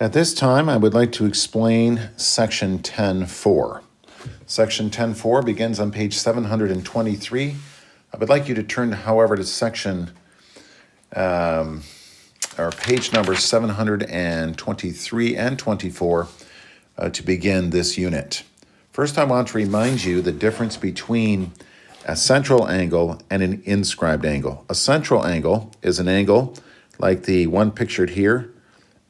At this time, I would like to explain Section 10.4. Section 10.4 begins on page 723. I would like you to turn, however, to section or page number 723 and 24 to begin this unit. First, I want to remind you the difference between a central angle and an inscribed angle. A central angle is an angle like the one pictured here,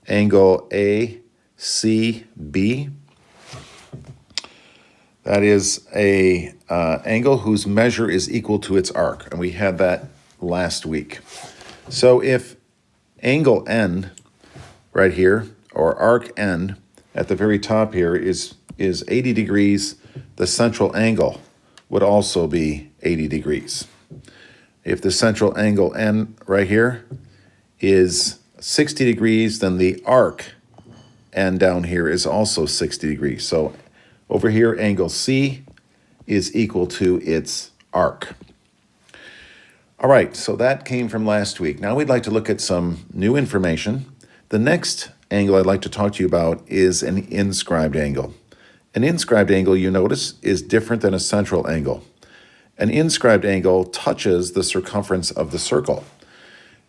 angle ACB. That is a angle whose measure is equal to its arc, and we had that last week. So if angle N right here, or arc N at the very top here is 80 degrees, the central angle would also be 80 degrees. If the central angle N right here is 60 degrees, then the arc N down here is also 60 degrees. So over here, angle C is equal to its arc. All right, so that came from last week. Now we'd like to look at some new information. The next angle I'd like to talk to you about is an inscribed angle. An inscribed angle, you notice, is different than a central angle. An inscribed angle touches the circumference of the circle.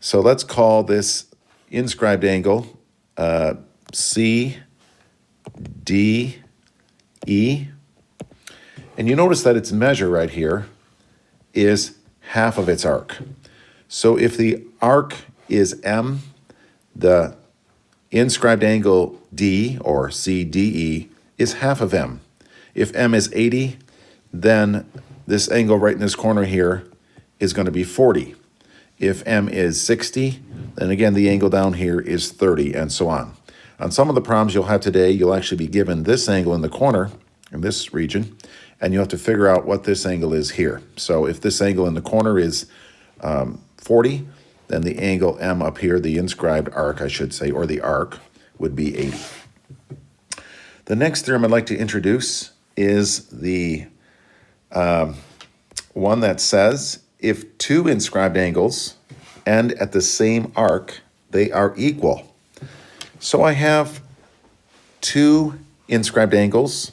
So let's call this inscribed angle CDE. And you notice that its measure right here is half of its arc. So if the arc is M, the inscribed angle D, or CDE, is half of M. If M is 80, then this angle right in this corner here is going to be 40. If M is 60, then again the angle down here is 30, and so on. On some of the problems you'll have today, you'll actually be given this angle in the corner, in this region, and you have to figure out what this angle is here. So if this angle in the corner is 40, then the angle M up here, the inscribed arc, I should say, or the arc, would be 80. The next theorem I'd like to introduce is the one that says if two inscribed angles end at the same arc, they are equal. So I have two inscribed angles.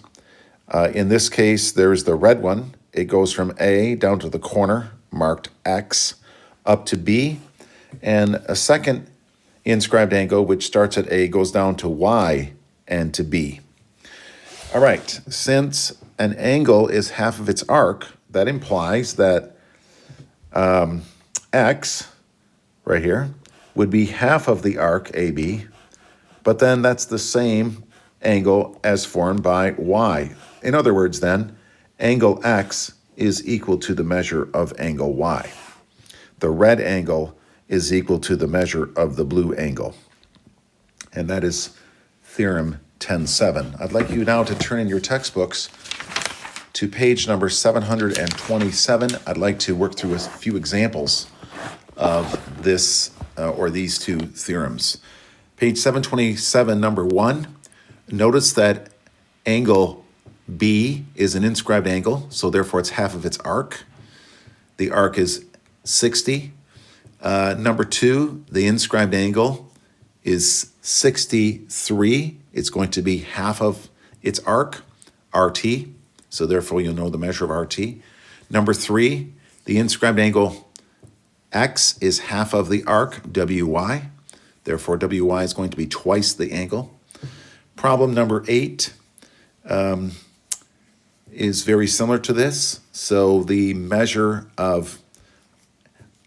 In this case, there's the red one. It goes from A down to the corner, marked X, up to B. And a second inscribed angle, which starts at A, goes down to Y and to B. All right, since an angle is half of its arc, that implies that X, right here, would be half of the arc AB, but then that's the same angle as formed by Y. In other words, then, angle X is equal to the measure of angle Y. The red angle is equal to the measure of the blue angle. And that is theorem 10.7. I'd like you now to turn in your textbooks to page number 727. I'd like to work through a few examples of this or these two theorems. Page 727, number 1, notice that angle B is an inscribed angle, so therefore it's half of its arc. The arc is 60. Number 2, the inscribed angle is 63. It's going to be half of its arc, RT, so therefore you'll know the measure of RT. Number 3, the inscribed angle X is half of the arc, WY. Therefore, WY is going to be twice the angle. Problem number 8 is very similar to this. So the measure of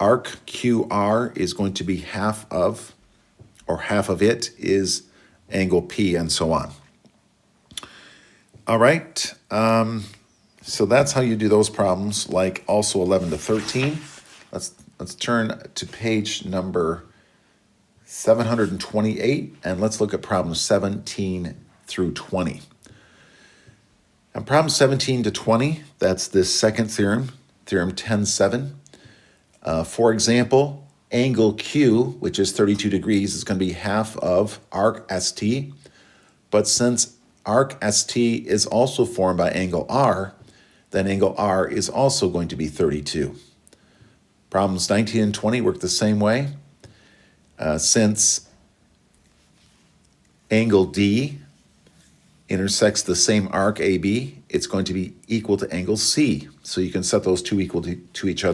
arc QR is going to be half of, or half of it is angle P, and so on. All right, so that's how you do those problems, like also 11 to 13. Let's turn to page number 728, and let's look at problems 17 through 20. And problem 17 to 20, that's this second theorem, theorem 10.7. For example, angle Q, which is 32 degrees, is going to be half of arc ST. But since arc ST is also formed by angle R, then angle R is also going to be 32. Problems 19 and 20 work the same way. Since angle D intersects the same arc AB, it's going to be equal to angle C. So you can set those two equal to each other.